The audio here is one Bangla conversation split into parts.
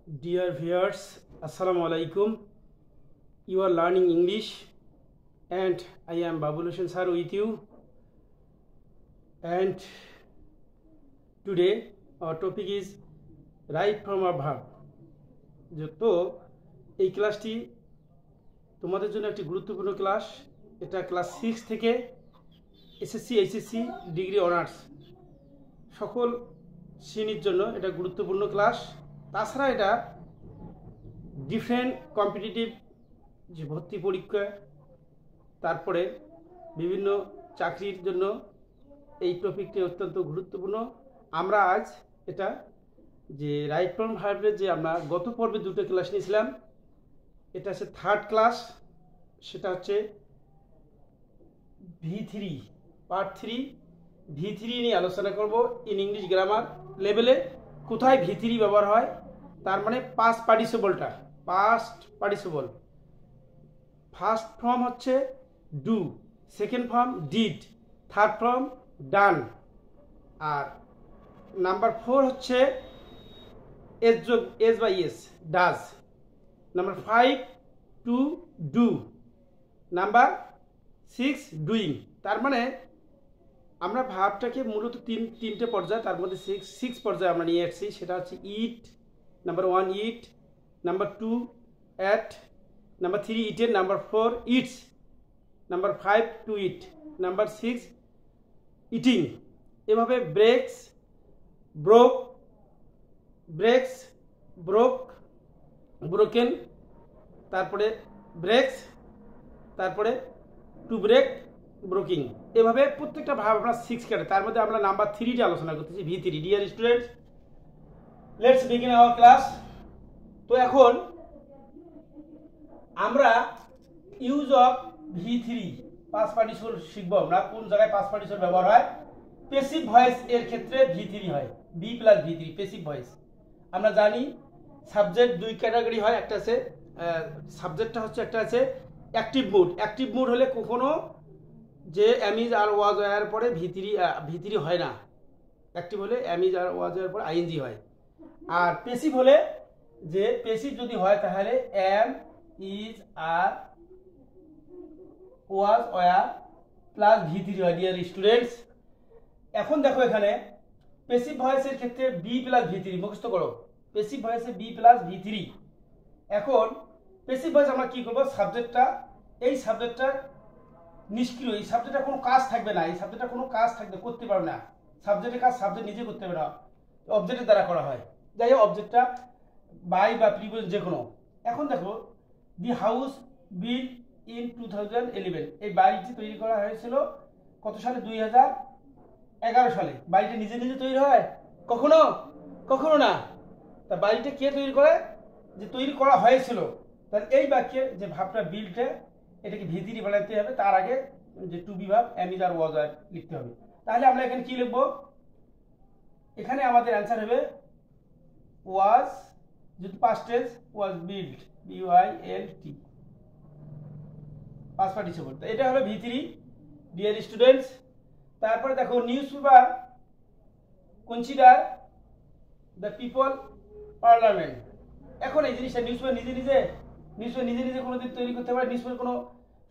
Dear viewers, Assalamu alaikum. You are learning English and I am Babul Hossain sir with you. And today our topic is right from a verb. তো এই ক্লাসটি তোমাদের জন্য একটি গুরুত্বপূর্ণ ক্লাস। এটা ক্লাস 6 থেকে এসএসসি এইচএসসি ডিগ্রি অনার্স সকল শ্রেণীর জন্য এটা গুরুত্বপূর্ণ ক্লাস। তাছাড়া এটা ডিফারেন্ট কম্পিটিটিভ যে ভর্তি পরীক্ষা, তারপরে বিভিন্ন চাকরির জন্য এই টপিকটি অত্যন্ত গুরুত্বপূর্ণ। আমরা আজ এটা যে রাইট ফ্রম ভার্বের যে আমরা গত পর্বে দুটো ক্লাস নিয়েছিলাম, এটা হচ্ছে থার্ড ক্লাস, সেটা হচ্ছে V3 পার্ট 3 V3 নিয়ে আলোচনা করব। ইন ইংলিশ গ্রামার লেভেলে কোথায় V3 ব্যবহার হয়, তার মানে পাস্ট পার্টিসিপলটা, পাস্ট পার্টিসিপল। ফার্স্ট ফর্ম হচ্ছে do, second form did, third form done, আর নাম্বার 4 হচ্ছে এস যোগ S by S, does. Number 5 to do, number 6 doing. তার মানে আমরা ভাবটাকে মূলত তিনটে পর্যায়ে, তার মধ্যে সিক্স পর্যায়ে আমরা নিয়ে আসছি। সেটা হচ্ছে eat, number 1 eat, number 2 ate, number 3 eaten, number 4 eats, number 5 to eat, number 6 eating. এভাবে breaks, broke, breaks, broke, broken, তারপরে ব্রেকস, তারপরে টু ব্রেক, ব্রোকিং। এভাবে প্রত্যেকটা ভাব আমরা 6 কাটে। তার মধ্যে আমরা নাম্বার 3টা আলোচনা করতেছি, V3। Dear students, let's begin our class. তো এখন আমরা use of V3 past participle শিখবো। আমরা কোন জায়গায় পাস্ট পার্টিসিপল ব্যবহার হয়। প্যাসিভ ভয়েস এর ক্ষেত্রে V3 হয়, B plus V3, passive voice. আমরা জানি সাবজেক্ট দুই ক্যাটাগরি হয়, একটা আছে সাবজেক্টটা হচ্ছে, একটা আছে অ্যাক্টিভ মুড। অ্যাক্টিভ মুড হলে কখনো যে অ্যামিজ আর ওয়াজ ওয়ার পরে V3 হয় না। অ্যাক্টিভ হলে অ্যামিজ আর ওয়াজ ওয়ার পরে আইএনজি হয়। আর প্যাসিভ হলে, যে প্যাসিভ যদি হয় তাহলে am, is, are, was, were plus V3 হয়। ডিয়ার স্টুডেন্টস, এখন দেখো এখানে প্যাসিভ ভয়েসের ক্ষেত্রে B প্লাস V3 মুখস্থ করো। প্যাসিভ ভয়েসে B প্লাস V3। এখন প্যাসিভ ভয়েস আমরা কি করব, সাবজেক্টটা, এই সাবজেক্টটা নিষ্ক্রিয়, এই সাবজেক্টটা কোনো কাজ থাকবে না, এই সাবজেক্টটা কোনো কাজ থাকবে, করতে পারবে না। সাবজেক্টের কাজ সাবজেক্ট নিজে করতে পারে না, অবজেক্টের দ্বারা করা হয়। যাই হোক, অবজেক্টটা বাই বা প্রিপোজিশন যে কোনো। এখন দেখো, দি হাউস বিল্ট ইন 2011, এই বাড়িটি তৈরি করা হয়েছিল কত সালে, 2011 সালে। বাড়িটা নিজে নিজে তৈরি হয় কখনো? কখনো না। তা বাড়িটা কে তৈরি করে, যে তৈরি করা হয়েছিল। তাহলে এই বাক্যে যে ভাবটা বিল্টে, এটাকে V3 বানাতে হবে। তার আগে যে টু বি ভাব, অ্যামিজ আর ওয়াজ আর লিখতে হবে। তাহলে আমরা এখানে কি লিখবো, এখানে আমাদের অ্যান্সার হবে ওয়াজ, যদি past tense, was built, BYLT, past participle. তো এটা হলো V3। ডিয়ার স্টুডেন্টস, তারপরে দেখো news paper consider the people parliament. এখন এই জিনিসটা নিউজ পেপার নিজে নিজে কোনোদিন তৈরি করতে পারে? নিউজ পেপার কোনো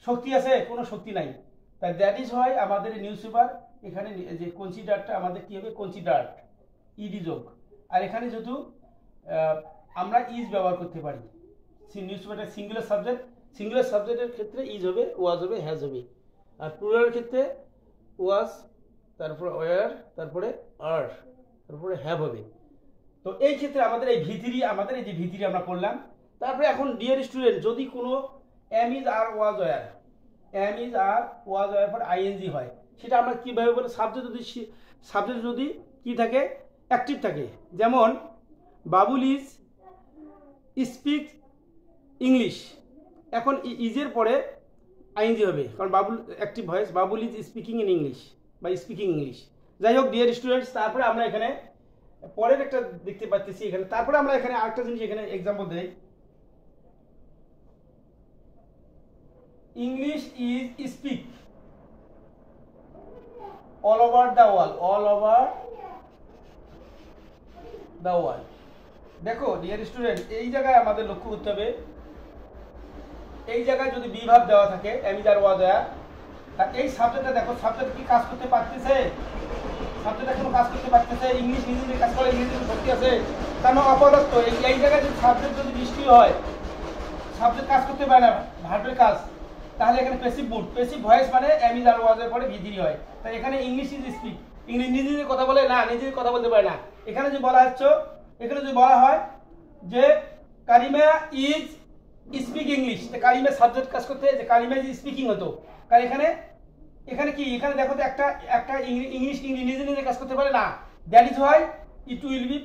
শক্তি আছে? কোনো শক্তি নাই। তাই দ্যাট ইজ হয় আমাদের নিউজ পেপার, এখানে যে কনসিডারটা আমাদের কি হবে, কনসিডার্ড, ইডি যোগ। আর এখানে যেহেতু আমরা ইজ ব্যবহার করতে পারি, নিউজ পেপারটা সিঙ্গুলার সাবজেক্টের ক্ষেত্রে ইজ হবে, ওয়াজ হবে, হ্যাজ হবে। আর প্লুরালের ক্ষেত্রে ওয়াজ, তারপরে ওয়ার, তারপরে আর, তারপরে হ্যাভ হবে। তো এই ক্ষেত্রে আমাদের এই V3, আমাদের এই যে V3 আমরা করলাম। তারপরে এখন ডিয়ার স্টুডেন্ট, যদি কোনো amidst are was war, amidst are was war পর আইএনজি হয়, সেটা আমরা কিভাবে বলি, সাবজেক্ট যদি কি থাকে, অ্যাক্টিভ থাকে। যেমন বাবুল ইজ স্পিক ইংলিশ, এখন ইজের পরে আইএনজি হবে, কারণ Babul active voice, Babul is speaking in English বা স্পিকিং ইংলিশ। যাই হোক ডিয়ার স্টুডেন্টস, তারপরে আমরা এখানে পরের একটা দেখতে পাচ্ছি এখানে। তারপরে আমরা এখানে আরেকটা জিনিস এখানে এক্সাম্পল দেই, English is speak all over the world, all over the world. দেখো ডিয়ার স্টুডেন্ট, এই জায়গায় আমাদের লক্ষ্য করতে হবে, এই জায়গায় যদি বি ভাব দেওয়া থাকে এমিজার ওয়া দেয়া, তা এই সাবজেক্টটা দেখো, সাবজেক্ট কি কাজ করতে পারতেছে? সাবজেক্ট এখনো কাজ করতে পারতেছে? ইংলিশ নিজে কাজ করে, ইংরেজি ভর্তি আছে, তার মানে অপদত্ত। এই জায়গায় যদি সাবজেক্ট যদি নিষ্ক্রিয় হয়, সাবজেক্ট কাজ করতে পারে না, ভার্বের কাজ, তাহলে এখানে প্যাসিভ মুড, প্যাসিভ ভয়েস মানে এমিজার ওয়াজের পরে ভি3 হয়। তাই এখানে ইংলিশ ইজ স্পিক, ইংলিশ নিজে কথা বলে না, নিজে কথা বলতে পারে না। এখানে যদি বলা হচ্ছে, এখানে যদি বলা হয় যে Karima is speak English, Karima subject কাজ করতে, যে কারিমা ইজ স্পিকিং হতো, কারণ এখানে কি, এখানে দেখো তো একটা ইংলিশ নিজে কাজ করতে পারে না, that is why it will be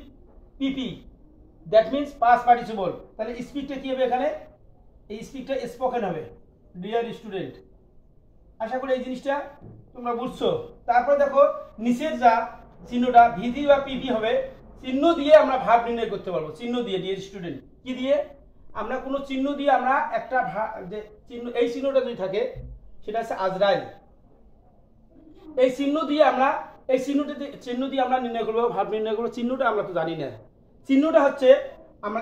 PP, that means past participle. তাহলে স্পিকটা কি হবে? এখানে এই স্পিকটা স্পোকেন হবে। ডিয়ার স্টুডেন্ট, আশা করি এই জিনিসটা তোমরা বুঝছো। তারপরে দেখো নিচের যা চিহ্নটা ভি3 বা পিপি হবে, চিহ্ন দিয়ে আমরা ভাব নির্ণয় করতে পারবো। চিহ্ন দিয়ে, ডিয়ার স্টুডেন্ট, কি দিয়ে? আমরা কোনো চিহ্ন দিয়ে আমরা একটা যে চিহ্ন, এই চিহ্নটা যদি থাকে সেটা হচ্ছে আজরাইল, এই চিহ্ন দিয়ে আমরা, এই চিহ্ন দিয়ে আমরা নির্ণয় করবো, ভাব নির্ণয় করবো। চিহ্নটা আমরা তো জানি না, চিহ্নটা হচ্ছে আমরা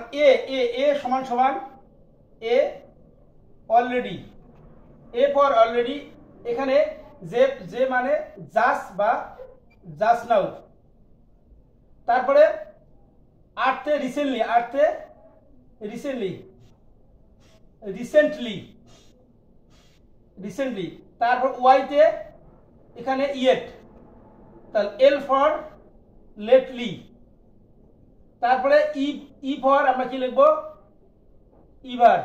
এ সমান সমান এ অলরেডি, এ ফর অলরেডি, এখানে যে মানে জাস্ট বা জাস্ট নাও, তারপরে আর্থে রিসেন্টলি, আর্থে রিসেন্টলি, তারপর ওয়াইতে এখানে ইয়েট, তাহলে এল ফর লেটলি, তারপরে ই ফর আমরা কি লিখবো? ইভার।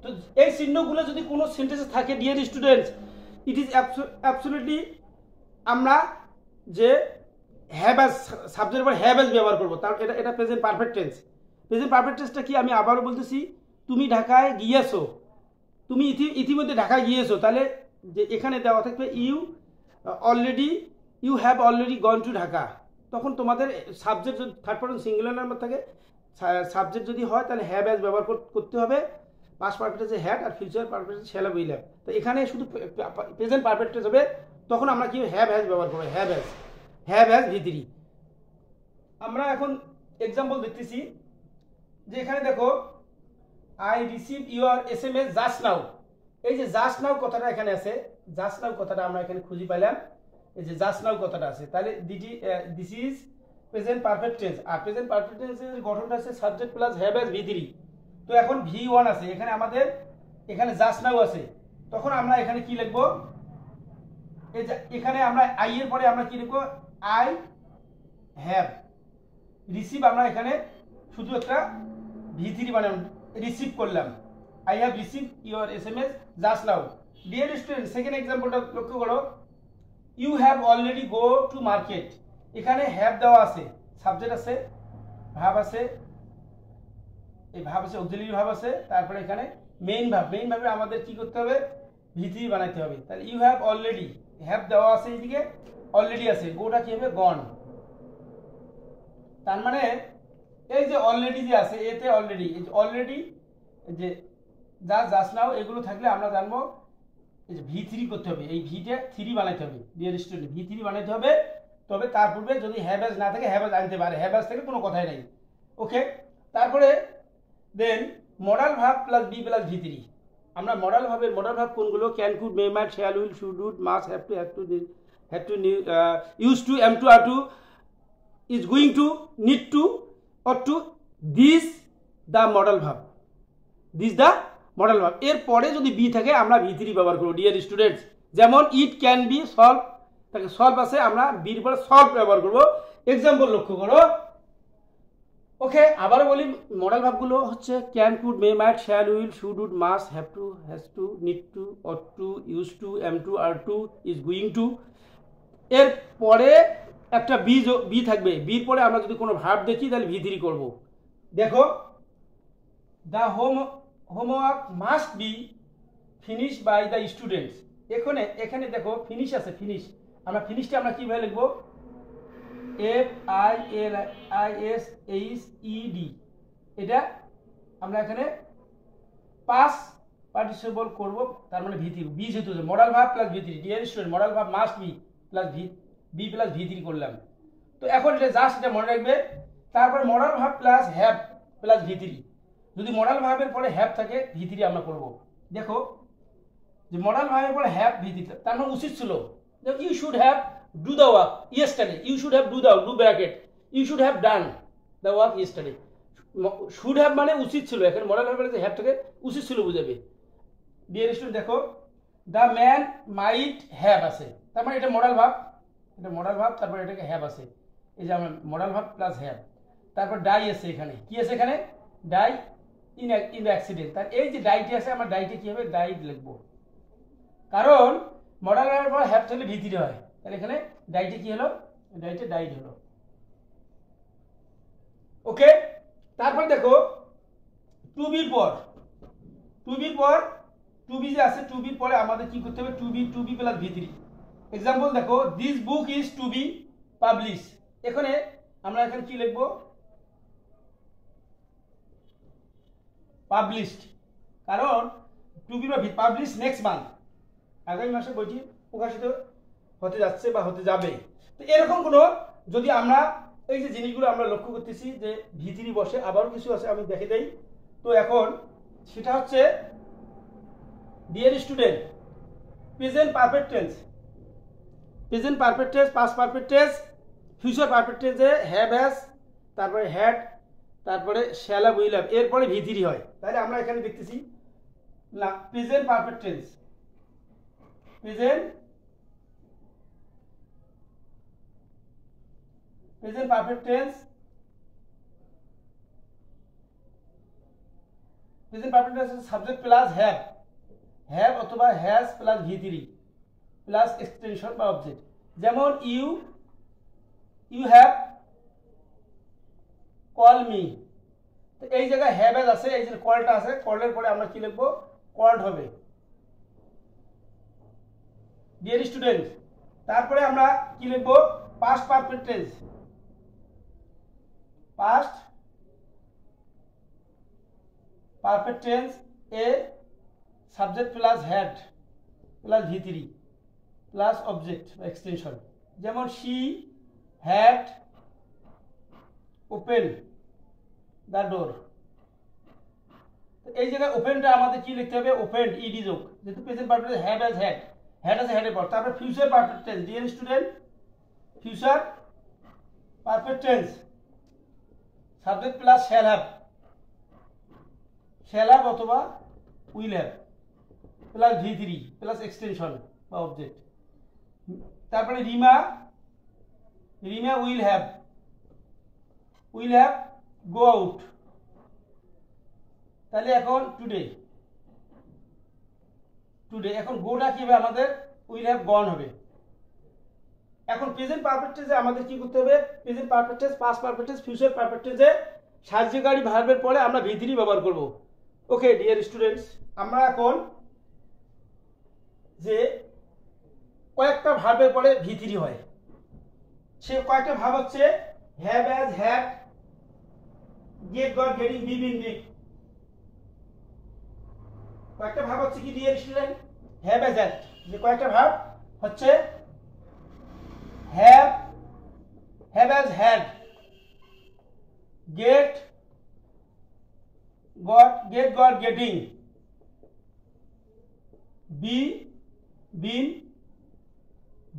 তো এই চিহ্নগুলো যদি কোনো সেন্টেন্সে থাকে dear students, it is absolutely আমরা যে হ্যাভ অ্যাজ সাবজেক্টের পর হ্যাভ অ্যাজ ব্যবহার করবো। তার এটা present perfect tense. Present perfect টেন্সটা কি? আমি আবারও বলতেছি, তুমি ঢাকায় গিয়েছো, তুমি ইতিমধ্যে ঢাকায় গিয়েছো, তাহলে যে এখানে দেওয়া থাকবে you have already gone to Dhaka. তখন তোমাদের সাবজেক্ট যদি থার্ড পারসন সিঙ্গুলার নাম্বার থাকে, সাবজেক্ট যদি হয় তাহলে হ্যাভ অ্যাজ ব্যবহার করতে হবে। পাস্ট পারফেক্ট টেন্সে হ্যাড আর ফিউচার পারফেক্ট টেন্সে শ্যাল উইল হ্যাভ। তো এখানে শুধু প্রেজেন্ট পারফেক্ট টেন্স হবে, তখন আমরা কি হ্যাভ হ্যাজ ব্যবহার করবো, হ্যাভ হ্যাজ ভি3। আমরা এখন এক্সাম্পল দেখতেছি, যে এখানে দেখো I receive your SMS just নাও। এই যে জাস্ট নাও কথাটা এখানে আছে, জাস্ট নাও কথাটা আমরা এখানে খুঁজে পাইলাম, এই যে জাস্ট নাও কথাটা আছে, তাহলে this is present perfect tense. আর প্রেজেন্ট পারফেক্ট টেন্সের গঠনটা আছে সাবজেক্ট প্লাস হ্যাভ অ্যাজ ভি3। তো এখন V1 আছে, এখানে আমাদের এখানে জাস্ট নাও আছে, তখন আমরা এখানে কি লিখবো? এই যে এখানে আমরা আই এর পরে আমরা কি লিখবো? আই হ্যাভ রিসিভ, আমরা এখানে শুধু একটা V3 মানে রিসিভ করলাম, I have receive your SMS just now. Dear student, second এক্সাম্পলটা লক্ষ্য করো, you have already go to market. এখানে হ্যাভ দেওয়া আছে, সাবজেক্ট আছে, ভাব আছে, এই ভাব আছে, অক্সিলারি ভাব আছে, তারপরে এখানে মেইন ভাবে আমাদের কি করতে হবে? V3 বানাইতে হবে। তাহলে ইউ হ্যাভ অলরেডি, হ্যাভ দেওয়া আছে এইদিকে, অলরেডি আছে, গোটা কি হবে? গন। তার মানে এই যে অলরেডি যে আছে, এতে অলরেডি, এই যে অলরেডি, যে জাস্ট নাও, এগুলো থাকলে আমরা জানবো এই যে V3 করতে হবে, এই ভিটা 3 বানাইতে হবে। ডিয়ার স্টুডেন্ট, V3 বানাইতে হবে, তবে তার পূর্বে যদি হ্যাভ অ্যাজ না থাকে হ্যাভ অ্যাজ আনতে পারে, হ্যাভ অ্যাজ থেকে কোনো কথাই নাই। ওকে, তারপরে then modal verb plus B plus V3। আমরা মডাল ভার্ব কোনগুলো? Can, could, may, might, shall, will, should, would, must, have to, use to, am to, are to, is going to, need to, ought to, this the modal verb, এর পরে যদি বি থাকে আমরা V3 ব্যবহার করবো। ডিয়ার স্টুডেন্টস, যেমন ইট ক্যান বি সলভ, তাকে সলভ আছে, আমরা বির পরে সলভ ব্যবহার করবো। এক্সাম্পল লক্ষ্য করো। ওকে, আবারও বলি, মডেল ভার্বগুলো হচ্ছে can, could, may, might, shall, will, should, would, must, have to, has to, need to, ought to, use to, am to, are to, is going to. এর পরে একটা বি থাকবে, বির পরে আমরা যদি কোনো ভার্ব দেখি তাহলে V3 করব। দেখো, the homework must be finish by the students. এখানে দেখো ফিনিশ আছে, ফিনিশ, আমরা ফিনিশটা আমরা কিভাবে লিখবো? FINISHED। এটা আমরা এখানে পাস পার্টিসিপল করব, তার মানে V3, বি যেহেতু modal verb plus V3। Dear student, modal verb must be plus B plus V3 করলাম। তো এখন এটা জাস্ট এটা মনে রাখবে, তারপরে modal verb plus have plus ভি3। যদি মডাল ভার্বের পরে হ্যাভ থাকে ভি3 আমরা করব। দেখো যে মডাল ভার্বের পরে হ্যাভ ভি3, তার মানে উচিত ছিল যে you should have do the work yesterday, you should have do bracket, you should have done the work yesterday. Should have মানে উচিত ছিল, এখানে মডাল ভার্বের যে হ্যাভ থাকে উচিত ছিল বুঝাবে। ডিয়ার স্টুডেন্ট দেখো দ্য ম্যান মাইট হ্যাভ আছে, তার মানে এটা মডাল ভার্ব, এটা মডাল ভার্ব, তারপর এটাকে হ্যাভ আছে, এই যে আমার মডাল ভার্ব প্লাস হ্যাভ। তারপর ডাই আছে, এখানে কি আছে, এখানে ডাই ইন দ্য অ্যাক্সিডেন্ট। তার এই যে ডাইটি আছে, আমার ডাইটে কি হবে, ডাইট লিখবো, কারণ মডাল ভার্বের পর হ্যাভ থাকলে ভি3 হয়। তাহলে এখানে ডাইটে কি হলো, ডাইটে ডাইট হলো। ওকে, তারপর দেখো টু বির পর টু বি যে আছে, টু বির পরে আমাদের কি করতে হবে, টু বি প্লাস ভি3। এক্সাম্পল দেখো this book is to be publish, এখানে আমরা এখানে কি লিখবো, পাবলিশড, কারণ টু বি বা পাবলিশ নেক্সট মান্থ, আগামী মাসে বইটি প্রকাশিত হতে যাচ্ছে বা হতে যাবে। তো এরকম কোনো যদি আমরা এই যে জিনিসগুলো আমরা লক্ষ্য করতেছি যে ভি3 বসে, আবারও কিছু আছে আমি দেখে দেই। তো এখন সেটা হচ্ছে dear student present perfect tense, past perfect tense, future perfect টেন্সে হ্যাভ হ্যাজ, তারপরে হ্যাড, তারপরে শ্যাল হ্যাভ উইল হ্যাভ, এরপরে ভি3 হয়। তাহলে আমরা এখানে দেখতেছি না present perfect tense, present perfect tense, subject plus have অথবা হ্যাজ প্লাস ভি3 প্লাস এক্সটেনশন বা অবজেক্ট। যেমন ইউ হ্যাভ কল মি, তো এই জায়গায় হ্যাভ হ্যাজ আছে, এই যে কলটা আছে, কলের পরে আমরা কি লিখবো, কল্ড হবে। ডিয়ার স্টুডেন্ট তারপরে আমরা কি লিখবো, past perfect tense, past perfect tense এ সাবজেক্ট প্লাস হ্যাড প্লাস ভি3 প্লাস অবজেক্ট এক্সটেনশন। যেমন she had open the door, এই জায়গায় ওপেনটা আমাদের কি লিখতে হবে, ওপেনড ইডি যোগ, যেহেতু present perfect have has had আছে হ্যাডের পর। তারপর future perfect tense, dear student future perfect tense subject plus shall have অথবা উইল হ্যাভ প্লাস ভি3 প্লাস এক্সটেনশন বা অবজেক্ট। তারপরে Rima will have go out, তাহলে এখন টুডে এখন গোটা কি হবে, আমাদের উইল হ্যাভ গন হবে। এখন প্রেজেন্ট পারফেক্ট টেন্সে আমাদের কি করতে হবে, present perfect tense, past perfect tense, future perfect টেন্সে সাহায্যকারী ভার্বের পরে আমরা ভি3 ব্যবহার করব। ওকে ডিয়ার স্টুডেন্টস, আমরা এখন যে কয়েকটা ভার্বের পরে ভি3 হয়, সে কয়েকটা ভাব হচ্ছে have has had, get got getting, be been being. কয়েকটা ভাব হচ্ছে কি dear student, have has had, যে কয়েকটা ভাব হচ্ছে have has had, get got getting, be been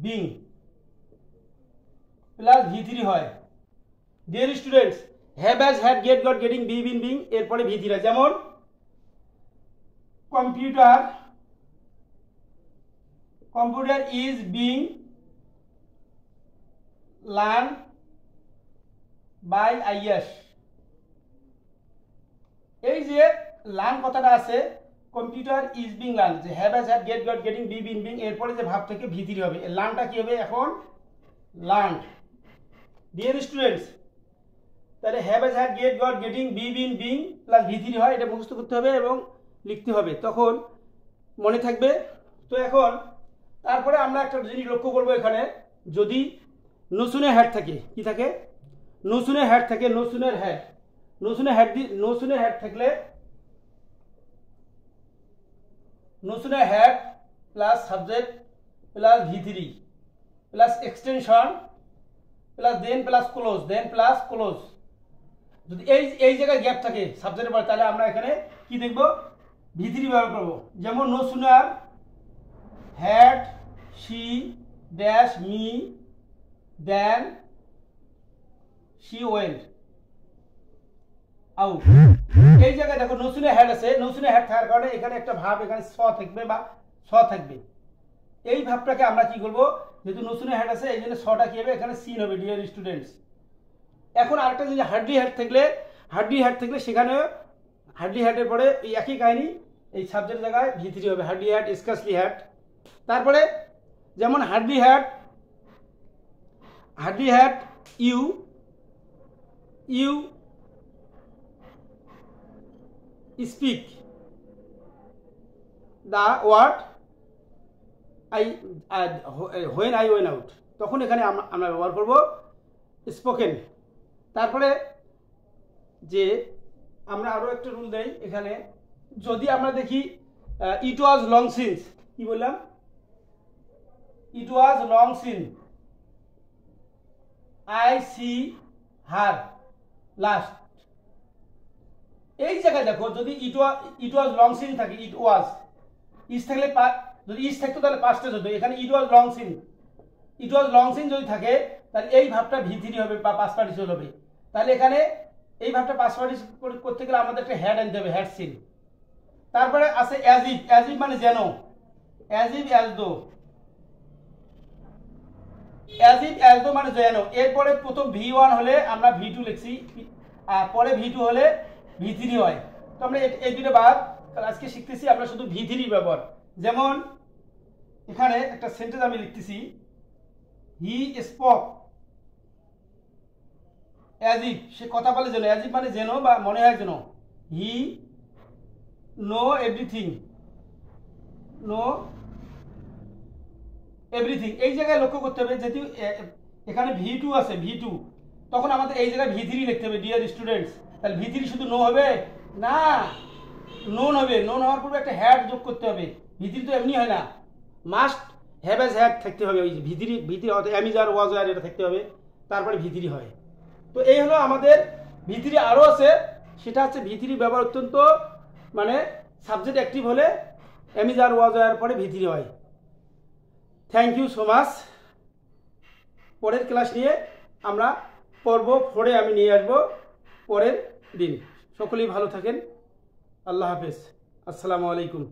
being plus ভি3 হয়। Dear students have has had, get got getting, be been being এরপরে ভি3 হয়। যেমন computer is being learn by I S, এই যে লার্ন কথাটা আছে, কম্পিউটার ইজ বিং লার্ন, যে have has had, get got getting, be been being এরপরে যে ভাব থেকে ভি3 হবে, লার্নটা কি হবে এখন, লার্নড। ডিয়ার স্টুডেন্টস তাহলে have has had, get got getting, be been being plus ভি3 হয়, এটা মুখস্থ করতে হবে এবং লিখতে হবে, তখন মনে থাকবে। তো এখন তারপরে আমরা একটা জিনিস লক্ষ্য করবো, এখানে যদি নোসুনের হ্যাড থাকে, কি থাকে, নোসুনের হ্যাড থাকে, নোসুনের হ্যাড থাকলে নোসুনের হ্যাড প্লাস সাবজেক্ট প্লাস ভি3 plus extension plus then plus clause, যদি এই জায়গায় গ্যাপ থাকে সাবজেক্টের পরে, তাহলে আমরা এখানে কি দেখব, V3 ব্যবহার করব। যেমন no sooner had she dash me then she went out. এই জায়গায় দেখো নো সুনার হ্যাড আছে, নো সুনার হ্যাড থাকার কারণে এখানে একটা ভাব এখানে স থাকবে বা স থাকবে। এই ভাবটাকে আমরা কি করব, যেহেতু নো সুনার হ্যাড আছে এই জন্য সটা কি হবে, এখানে সিন হবে ডিয়ার স্টুডেন্টস। এখন আরেকটা জিনিস, হার্ডলি হ্যাড থাকলে সেখানে হার্ডলি হ্যাডের পরে এই একই কাহিনী, এই সাবজেক্টের জায়গায় V3 হবে, হার্ডলি হ্যাড স্কার্সলি হ্যাড। তারপরে যেমন hardly had you speak the word when I went out, তখন এখানে আমরা ব্যবহার করব স্পোকেন। তারপরে যে আমরা আরো একটা রুল দেই এখানে, যদি আমরা দেখি ইট ওয়াজ লং সিন্স, কি বললাম, it was long since I see her last. এই জায়গায় দেখো যদি ইট ওয়াজ লং সিন থাকে, ইট ওয়াজ ইজ থাকলে, যদি ইজ থাকতো তাহলে পাস্ট টেন্স হতো। এখানে ইট ওয়াজ লং সিন যদি থাকে তাহলে এই ভাবটা V3 হবে বা পাস্ট পার্টিসিপল হবে। তাহলে এখানে এই ভাবটা পাস্ট পার্টিসিপল করতে গেলে আমাদের একটা হ্যাড আনতে হবে, হ্যাড সিন। তারপরে আছে অ্যাজ ইফ মানে যেন, অ্যাজ ইফ অ্যাজ দো মানে যেন। এরপরে প্রথম V1 হলে আমরা V2 লিখছি, আর পরে V2 হলে V3 হয়। তো আমরা এই দুটো বাদ আজকে শিখতেছি, আমরা শুধু V3 ব্যবহার। যেমন এখানে একটা সেন্টেন্স আমি লিখতেছি, হি স্পোক অ্যাজ ইফ, সে কথা বলে যেন, অ্যাজ ইফ মানে যেন বা মনে হয় যেন। হি নো এভরিথিং এই জায়গায় লক্ষ্য করতে হবে, যেহেতু এখানে V2 আছে, V2 তখন আমাদের এই জায়গায় V3 লিখতে হবে ডিয়ার স্টুডেন্টস। তাহলে V3 শুধু নো হবে না, নোন হবে। নোন হওয়ার পূর্বে একটা হ্যাড যোগ করতে হবে। V3 তো এমনি হয় না, মাস্ট হ্যাভ এজ হ্যাড থাকতে হবে। ওই যে V3 অর্থাৎ অ্যামিজ আর ওয়াজ আর এটা থাকতে হবে, তারপরে V3 হয়। তো এই হলো আমাদের V3। আরও আছে, সেটা হচ্ছে V3 ব্যবহার অত্যন্ত মানে সাবজেক্ট অ্যাক্টিভ হলে অ্যামিজ আর ওয়াজ আর পরে V3 হয়। Thank you so much. পরের ক্লাস নিয়ে আমরা পর্ব 4 আমি নিয়ে আসবো পরের দিন। সকলেই ভালো থাকেন। আল্লাহ হাফেজ। আসসালামু আলাইকুম।